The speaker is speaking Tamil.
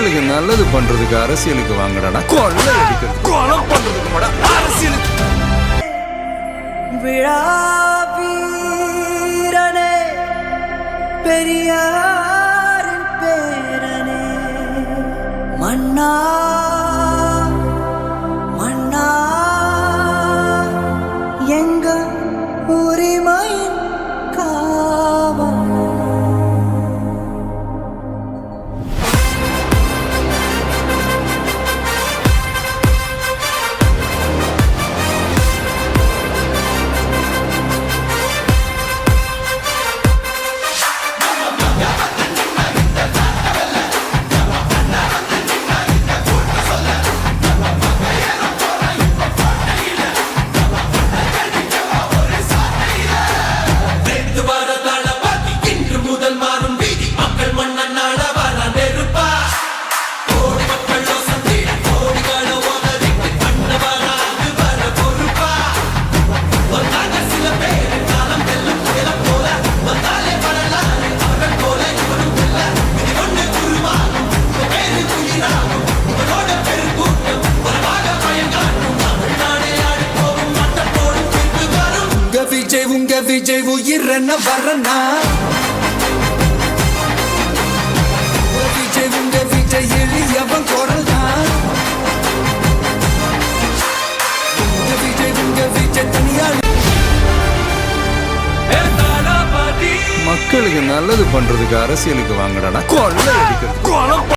மக்களுக்கு நல்லது பண்றதுக்கு அரசியலுக்கு வாங்கடா, கொள்ளை அடிக்கிறது கொலை பண்றதுக்கு கூட அரசியலுக்கு. விழா வீரனே, பெரியாரின் பேரனே, மன்னா மன்னா எங்க உரிமையின் காவல். உங்க விஜய் உயிரன வரனா, உங்க விஜய் எளியவன் குரல் தான். உங்க விஜய் தனியாள். மக்களுக்கு நல்லது பண்றதுக்கு அரசியலுக்கு வாங்கடா, கொள்ளை அடிக்கிறது கொலை